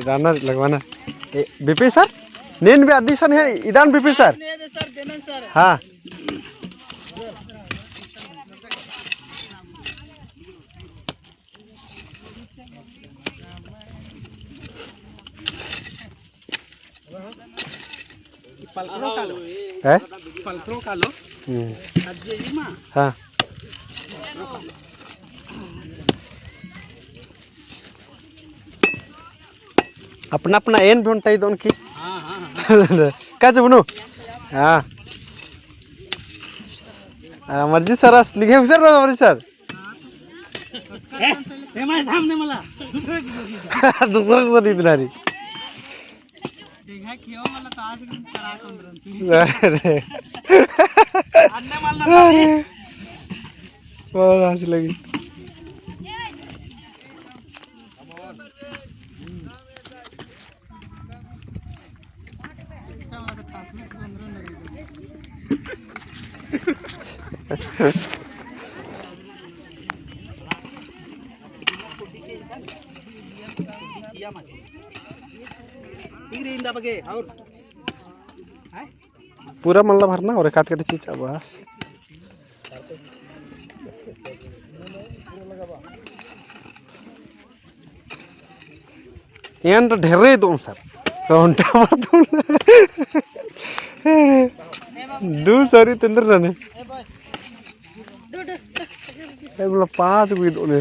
राना लगवाना BP sir नेन भी आदि सन है इदान बीपी सर हाँ हाँ अपना अपना एन भी उनटाई दोन की क्या चुबनु हाँ अमरजीत सर लिखे सर अमरजीत सर दूसरा को दी दिनारी बहुत हंसी लगी पूरा मतलब भरना और एक आध का चीज बस यहाँ तो ढेर दो सर दो सॉरी तंदर रहने बोला 5 भी दो ने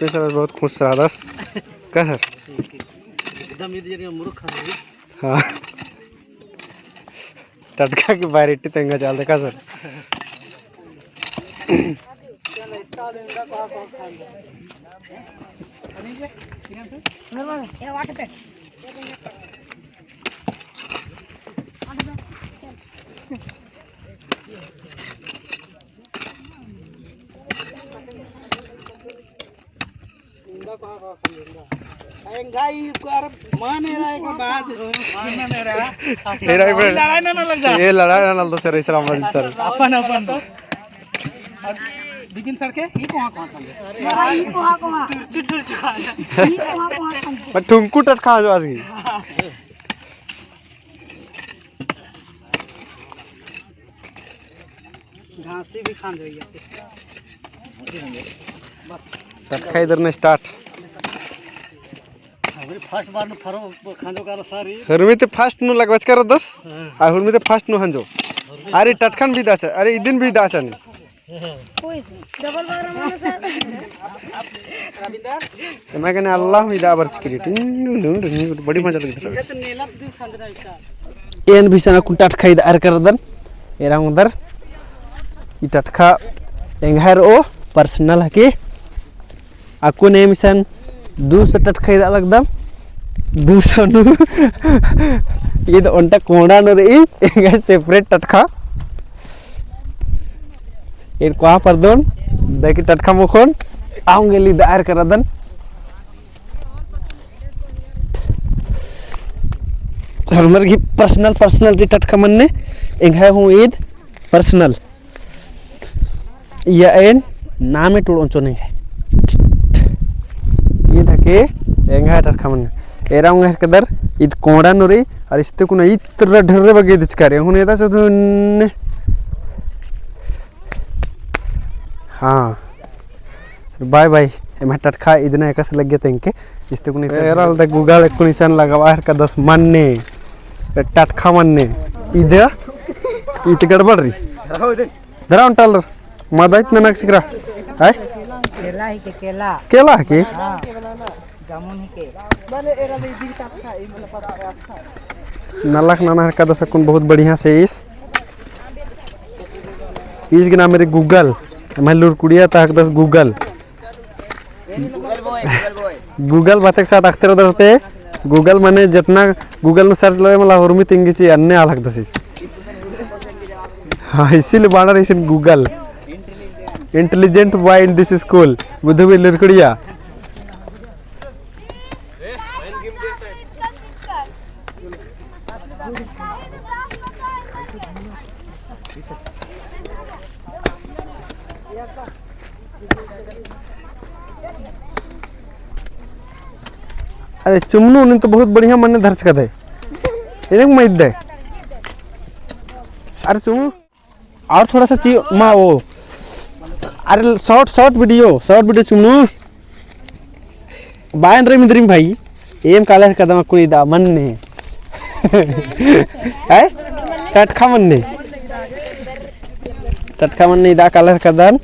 सर बहुत खुश रहा दस क्या सर हाँ टटका की वैरायटी तेंगा चलते का सर ये लड़ाई ना सर इस राम सर अपन अपन बिपिन सर के ही मैं ठुमकू टट खा जो आज की घासी भी खान रही है टटका इधर ने स्टार्ट फर्स्ट बार नु फरो खांजो का सारी हरमी ते फास्ट नु लगवच कर 10 आ हरमी ते फास्ट नु हंजो अरे टटखन भी दाचा अरे इदिन भी दाचा ने कोई डबल बार माने सर रविंदर मैं कहने अल्लाह मिदा बर्च क्रिएट बड़ी मजा लगी ये तो नेला दिन खांजरा स्टार्ट एन भी सना कुन टटखा इधर कर दन एरांग उधर इ टटखा एंगार ओ पर्सनल हके aku ne misan 200 टटखा इधर लगदम 200 नु ये तो उनटा कोणा न रे एंगा सेपरेट टटखा एर को पर दोन देखि टटखा मुखन आऊंगे ली दायर करदन हमर की पर्सनल री टटखा मनने एंगा हूं ईद पर्सनल या एन नाम टोड़ ओंचो नहीं है ये थके एंगा टटखा मनने एरा उंगा कदर ईद कोड़ा नोरे और इस्ते कुना इत्र ढर्रे बगे दिचकारे हुन एदा सदन हाँ बाय बाय एम टटखा इदना एकस लग गया तेंके इस्ते कुनी एराल द गूगल कुनिसन लगावा का 10 मनने टटखा मनने इदे इत गड़बड़ री दरा उंटल मदत ननक सिकरा हाय केला ही के केला के हां जामुन ही के माने एरा ले दी टटखा ई मतलब पता नलक नाना का दसकुन बहुत बढ़िया से इस के नाम मेरे गूगल मैं लुरकुड़िया तक 10 गूगल गूगल बातें साथ अख्तर उधर होते गूगल माने जितना गूगल में सर्च लगे मला हरमी तिंगी ची अन्य अलग दसिस हाँ इसीलिए बाणा रही Google intelligent boy in this school बुद्धवी लुरकुड़िया अरे चुमनू ने तो बहुत बढ़िया मन धर्च कर दे इन्हें मैं दे। अरे चुमनू और थोड़ा सा ची माँ वो अरे शॉर्ट वीडियो चुमनू बायन रे मिद्रिम भाई एम काला कदम कोई दा मन ने है टटखा मन ने दा काला कदन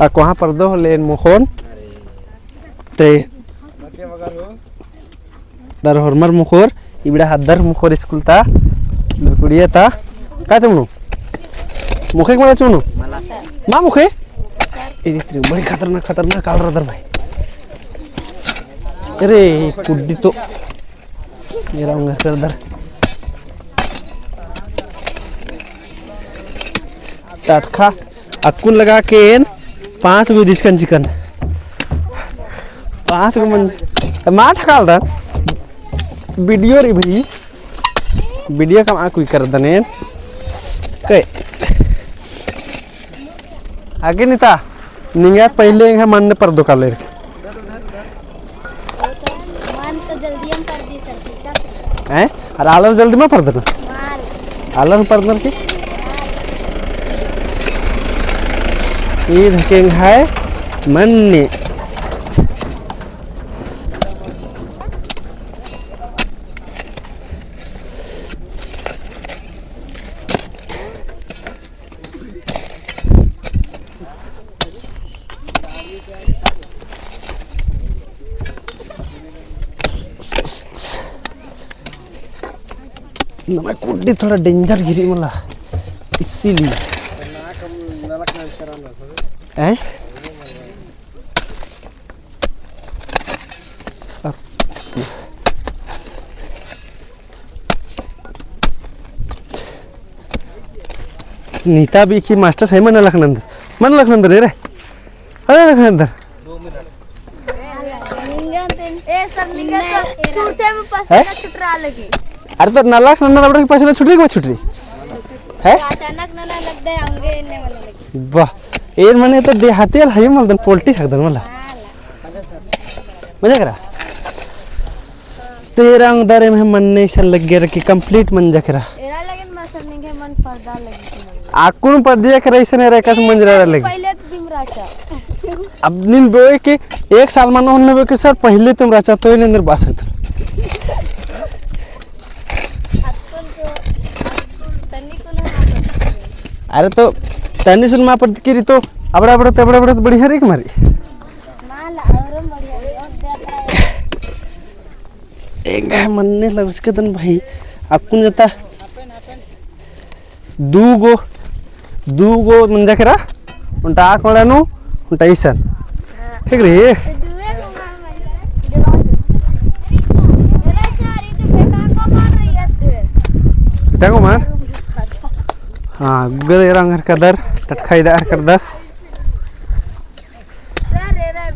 आ कोहा पर दो लेन मुखोन ते दर हरमर मुखोर इबड़ा हदर मुखोर स्कूल ता लुकुड़िया ता का चुमनू मुखे के चुमनू माँ मुखे इतनी बड़ी खतरनाक काल रदर भाई। अरे कुड्डी तो मेरा उंगर कर दर टटखा अक्कुन लगा के 5 गो दिस्कन चिकन 5 गो मन माँ ठकाल दर वीडियो रे भाई वीडियो कम आकुई कर दने के आगे नीता निंगा पहले है मन पर दो काले हैं अरे आलर जल्दी में पढ़ देना आलर पढ़ देना की ये धकेंग है मन ने मैं कुड्डी थोड़ा डेंजर गिरी मला इसीलिए हैं नीता भी की मास्टर सही मन लखनंदर रे अरे लखनंदर अरे तो नलाख नन्ना रबड़ के पास ना छुट्टी के छुट्टी है अचानक नन्ना लग दे आंगे ने वाला लगी वाह एन मने तो देहाती है मलदन पोल्टी सकदन मला मजा करा तेरा अंदर में मन नहीं सन लग गया कि कंप्लीट मन जकरा एरा लगन मसन नहीं मन पर्दा लगी आकुन पर्दा करे इसने रे कस मंजरा लगी पहले दिन राचा अब निन बोए के 1 साल मन होने बे के सर पहले तुम राचा तो इन अंदर बासत अरे तो तनी सुन मा पड़ की तो अबड़ा बढ़िया रे मारी एक मनने लग उसके दन भाई अकुन जता दूगो मंजा करा उनटा आक मड़ानु उनटा ईसन ठीक रे बेटा को मार हाँ गूगल रंग का दर टटखाई दार कर 10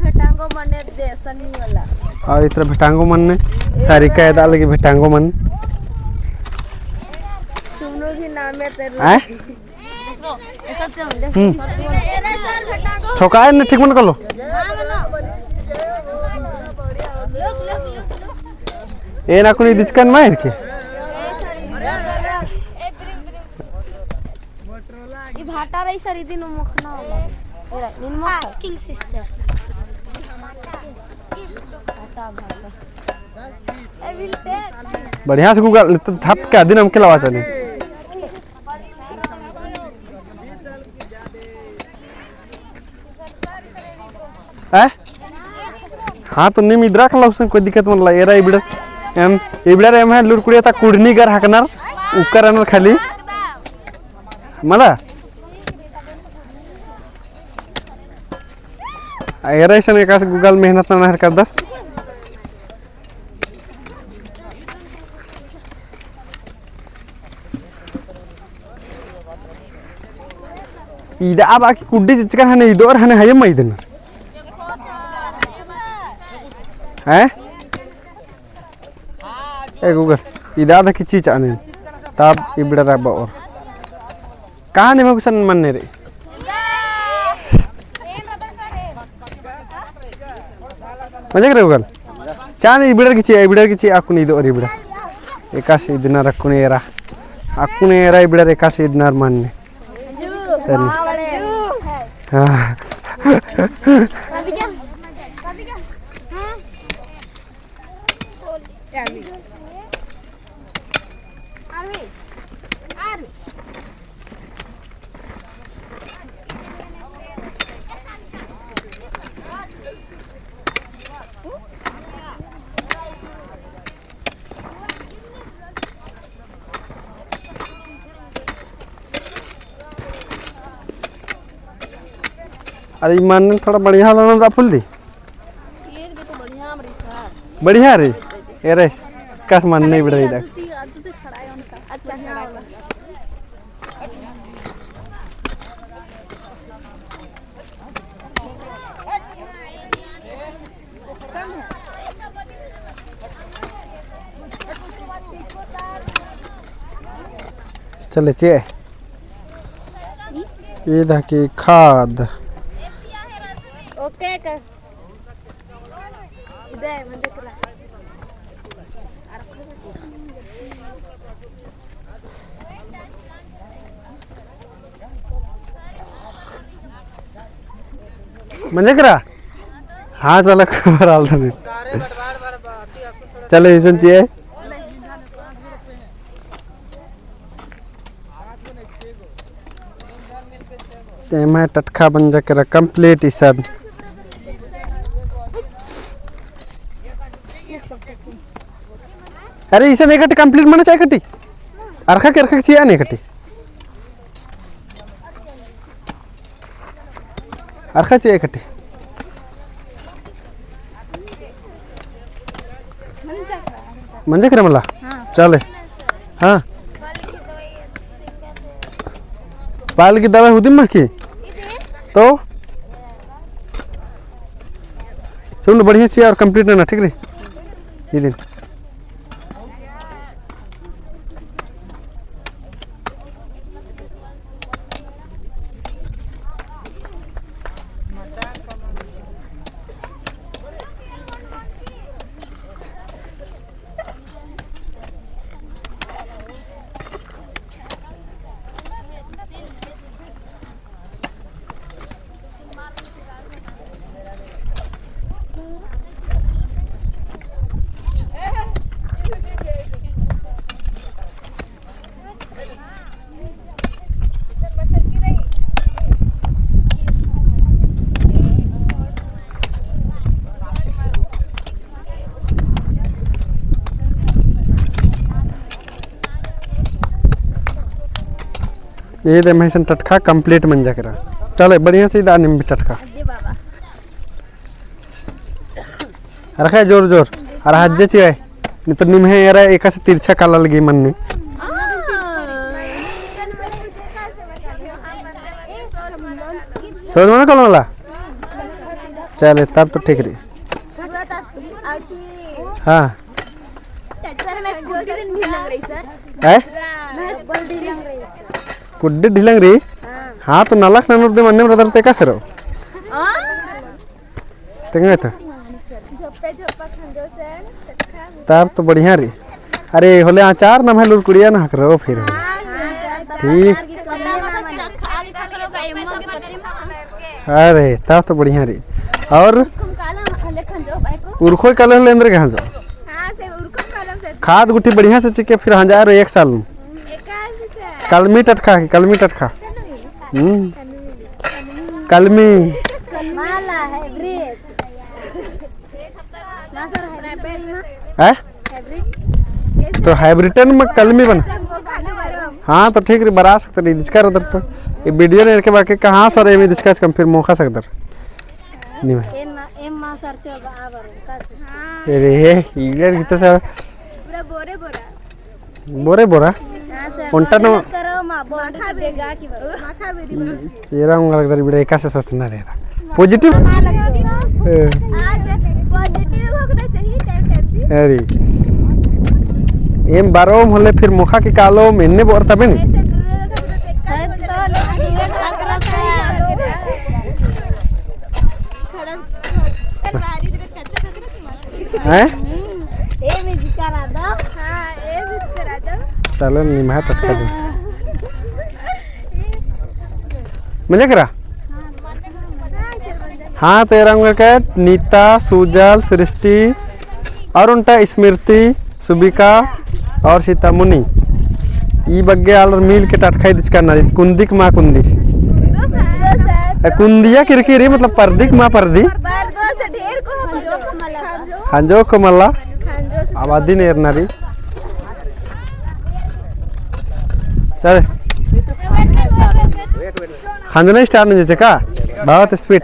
भेटांगो मने दे सन्नी वाला और इतना भेटांगो मन ने सारी कायदा लगी भेटांगो मन सुनो की नाम है तेरे हैं छोकाए ने ठीक मन कर लो ए ना कोनी दिचकन मार के भाटा रही सर दिन मुखना होला निनमा स्किल सिस्टर बढ़िया से गूगल थप के दिन हम खिलावा चले हैं हाँ तो निम इधर खला उसने कोई दिक्कत मतलब एरा इबड़ा रे है लुरकुड़िया ता कुड़नी कर हकनर उकर खाली मला ऐसा का गूगल मेहनत ना कर 10 इदा बाकी कुड्डी चिकन हने इदोर हने हयम इदन हैं ए गूगल इदा दा की चीज आने तब इबड़ा रबा और कहां ने मगसन मनने रे मजा करे उगल चान बिडर किची आकुनी इदो अरी बिडर एकासी दिनार आकुनी एरा बिडर एकासी दिनार मानने तनी हां अरे मन थोड़ा बढ़िया लगा फुल दी बढ़िया रे अरे कस मन नहीं बढ़ रही चले चे ये देखिए खाद ओके कर इधर म्हणजे करा म्हणजे करा हाँ चला खबर आल था चलो इसन चाहिए ते मैं टटखा बन जा कर कंप्लीट इसन अरे इसन एक कंप्लीट माने चाहे कटी अरखा के चाहिए नहीं कटी अरखा चाहिए कटी मंजे करे मला चले हाँ बाल की दवाई होती माँ की तो सुन बढ़िया चाहिए और कंप्लीट ना ठीक रे ये दिन ये दे मैं टटखा कंप्लीट मन जा करा चले बढ़िया से दाने में टटखा रखा जोर जोर और हाथ जे चाहिए नहीं तो निम्हे यार एक से तिरछा काला लगी मन ने समझ में कल चले तब तो ठीक रही हाँ कुड्डी ढिलंग रही हाँ तो नालक नानूर दे मन्ने ब्रदर ते का सरो तेंगे था तब तो बढ़िया रही अरे होले अचार ना है लुर कुड़िया ना करो फिर ठीक अरे तब तो बढ़िया रही और उर्खो काले होले अंदर कहाँ जाओ खाद गुट्टी बढ़िया से चिके फिर हाँ जा रहे एक साल में कलमी टटखा कलमी है तो हाइब्रिडन में कलमी बन हाँ तो ठीक रे बरा सकते नहीं दिचका उधर तो ये वीडियो ने के बाकी कहाँ सर ये दिचका कम फिर मौका सकता नहीं अरे इधर कितना सर बोरे उन्टा नो तेरा उंगल लगता है बिड़ा एक से सोचना रहेगा पॉजिटिव अरे एम बारो होले फिर मुखा के कालो मेन्ने बोर तबे नहीं हैं ए म्यूजिक करा दो हां ए म्यूजिक करा दो चलो नहीं मैं टटका दूं मजा करा हाँ तेरा विकेट नीता सुजल सृष्टि और उनटा स्मृति सुबिका और सीतामुनि ಈ ಬಗ್ಗೆ ಆಲ್ರ मील के टटका दिस करना कुंदिक माँ कुंदी कुंदिया किरकिरी मतलब पर्दिक माँ पर्दी हंजो कमला आबादी नेरनारी चल हंजना स्टार्ट नहीं जैसे का बहुत स्पीड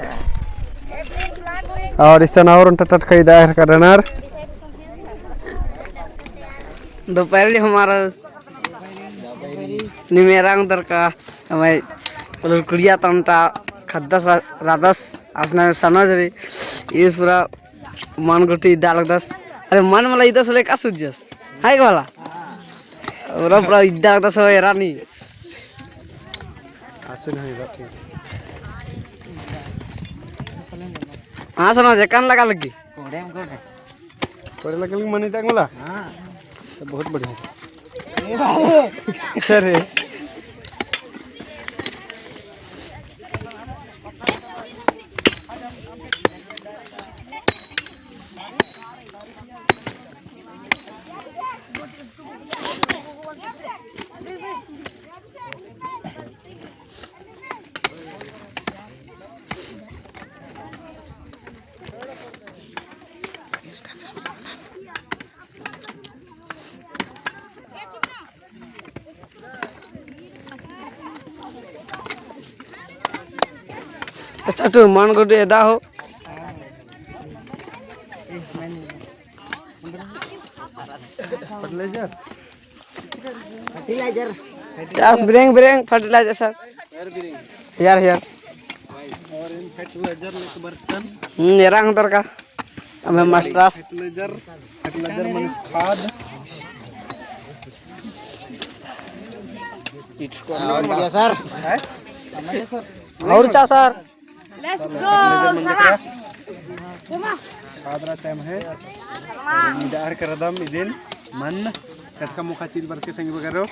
और इस चनावर उनका टटका दायर का रनर दोपहर हमारा निमेरा उधर का हमारे कुड़िया तमटा खद्दस रादस आसना में सनज रे ये पूरा मन गुटी डाल दस अरे मन मला इधर से लेकर सूझस हाय वाला और पूरा इधर दस हो रानी आसन है बात हाँ सुनो जे कान लगा लगी कोड़े लगे मनी तक मला हाँ बहुत बढ़िया सर अच्छा तो मन गुटी एदा हो फर्टिलाइजर ब्रेंग ब्रेंग फर्टिलाइजर सर यार यार और इन फर्टिलाइजर लेके बर्तन मेरा अंदर का हमें मास्टर्स फर्टिलाइजर मन खाद और क्या सर और चा sir let's go Khadra time है दार करदम इदिन मन टटका मुखा चीज बरके संग वगैरह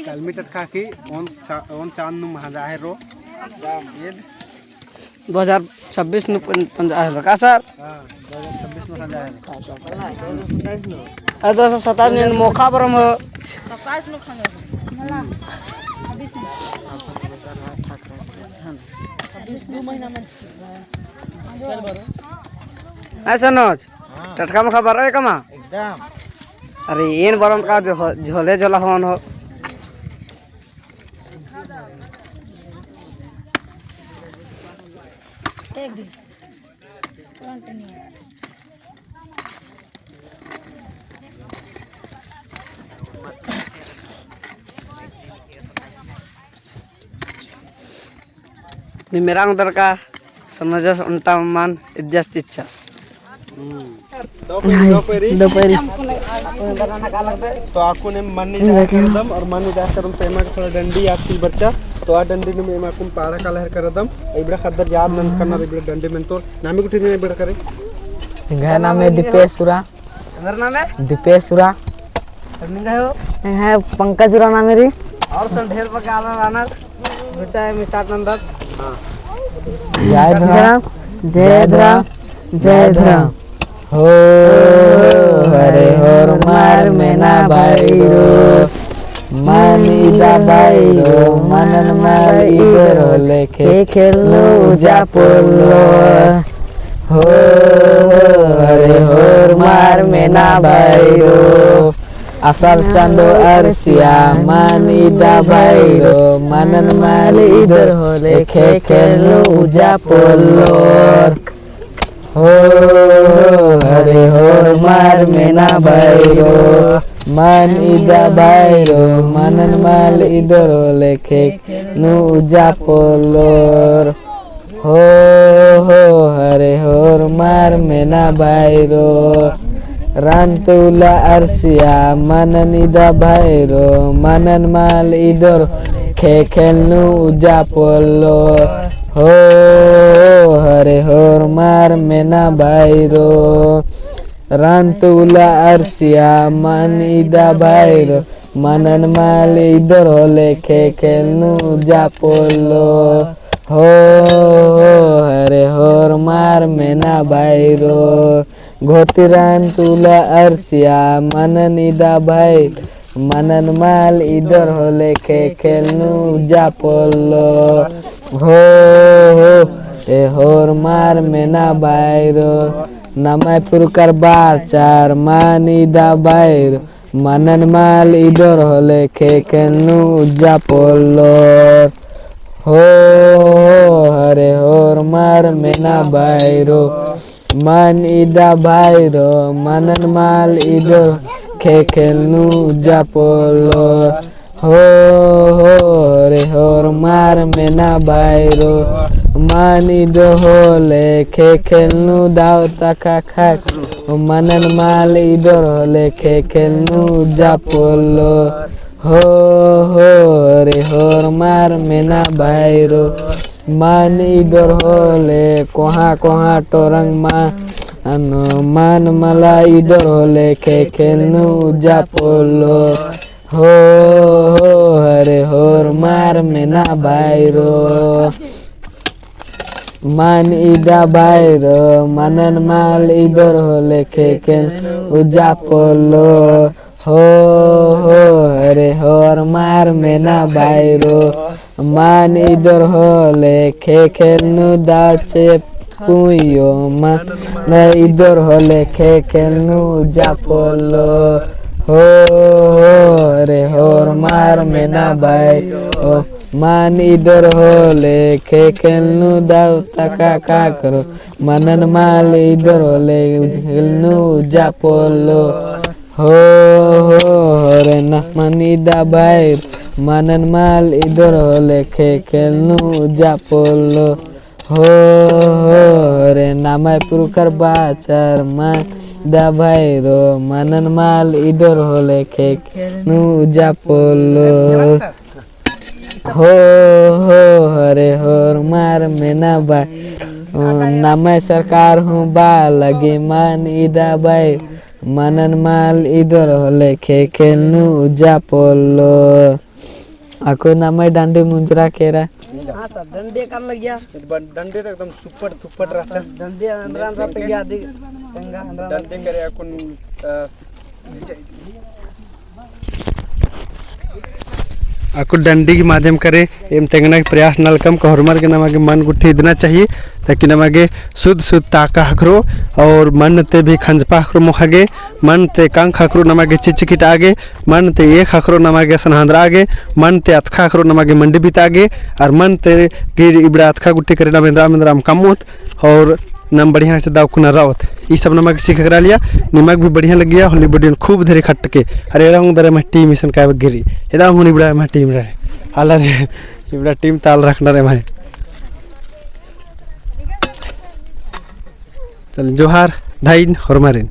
कलमी टटका की ओन चांद नु महाजा है रो ये 2026 नु पंजा है का सर हां 2026 में महाजा है 2027 ने मोखा परम 27 नु खाने मला 26 2 महीना में चल बरो ऐसा नोच टटका में खबर है कमा एकदम अरे एन बरम का जो झोले झोला होन हो एक दिन कंटिन्यू मेरा उधर का समझस उल्टा मान इज्जत इच्छास दोपहरी तो आपको ने मन नहीं करदम और मन नहीं करदम पेमा का थोड़ा डंडी याद की बच्चा तो आ डंडी ने मेमा कुम पारा का लहर करदम इबड़ा खद्दर याद नन करना इबड़ा डंडी में तो नामी कुटी ने इबड़ा करे इंगा नाम है दीपेशुरा अंदर नाम है दीपेशुरा निंगा हो है पंकजुरा नाम मेरी और सब ढेर पकाला रानर बच्चा है मिसाट नंदन जय धरा जय धरा जय धरा हो हरे होर मार मेना बाईरो मानीदा बाईरो मनन मार इधरो लेखे खेलो जा पोलो हो हरे होर मार मेना बाईरो asal cando arsia manida bairo manan mali ider hole kekelo uja polor ho hare hor mar mena bairo manida bairo manan mali ider hole kekelo uja polor ho hare hor mar mena bairo Rantula arsia mananida bairo manan mal idor kekelnu ujapolo ho hare hor mar বাইরো রান্তুলা Arshia মান ইদা বাইরো মানন মাল ইদর হলে খেলনু যা পড়লো हो हरे होर मार मेना বাইরো ঘটিরান তুলা আরশিয়া মানন ইদা ভাই মানন মাল ইদর হলে খেলনু যা পড়লো हो এ হোর মার মেনা বাইরো নামাই পুরকার বাচার মান ইদা বাইরো মানন মাল ইদর হলে খেলনু যা পড়লো हो हरे होर मार मेना বাইরো মান ইদা বাইরো মানন মাল ইদর খেলনু যা পড়লো हो हरे होर मार मेना বাইরো মান ইদর হলে খেলনু দাও টাকা খাক মানন মাল ইদর হলে খেলনু যা পড়লো हो रे होर मार मेना বাইরো মান ইদর হলে কোহা কোহা টোরং মান মালা ইদর হলে খেলনু যা পড়লো हो रे होर मार मेना বাইরো মান ইদা বাইরো মানন মাল ইদর হলে খেলনু যা পড়লো हो हरे होर मार मेना বাইরো মান ইদর হলে খেলনু দাও চেপ পুইও মান ইদর হলে খেলনু যা পড়লো हो हरे होर मार मेना বাইরো মান ইদর হলে খেলনু দাও টাকা কাকরো মানন মাল ইদর হলে খেলনু যা পড়লো हो रे মান ইদা বাইরো মানন মাল ইদর হলে খেলনু যা পড়লো हो রে নামাই পুরকার বাচার মান ইদা বাইরো মানন মাল ইদর হলে খেলনু যা পড়লো हो हरे होर मार मेना বাইরো নামাই सरकार हूँ बा लगी मान इदा বাইরো মানন মাল ইদর হলে খেলনু যা পড়লো আকো নামাই ডান্ডি মুঞ্জরা কেরা हाँ सर डंडे कर लग गया डंडे तो एकदम सुपर थुपर रहता डंडे अंदर पे गया डंडे करे अकुन आपको डंडी के माध्यम करे एम तेंगना के प्रयास नलकम को हरमर के नमागे मन गुट्ठी देना चाहिए ताकि नमागे शुद्ध शुद्ध ताका हकरो और मन ते भी खंजपा हकरो मुखागे मन ते कंख हकरो नमागे चिचकिट आगे मन ते एक हकरो नमागे सनहांद्रा आगे मन ते अतखा हकरो नमागे मंडी बीत आगे और मन ते गिर इबड़ा अतखा गुट्ठी करे नमेंद्रा मेंद्राम कमोत और नम बढ़िया से दाव कुना रावत ये सब नमक सीख करा लिया नमक भी बढ़िया लग गया होली बड़ी खूब धरे खट के अरे रहूँ दरे मैं टीम मिशन का गिरी इदा हूँ इबड़ा मैं टीम रहे हाला रे इबड़ा टीम ताल रखना रे मैं चल जोहार धाइन हरमारिन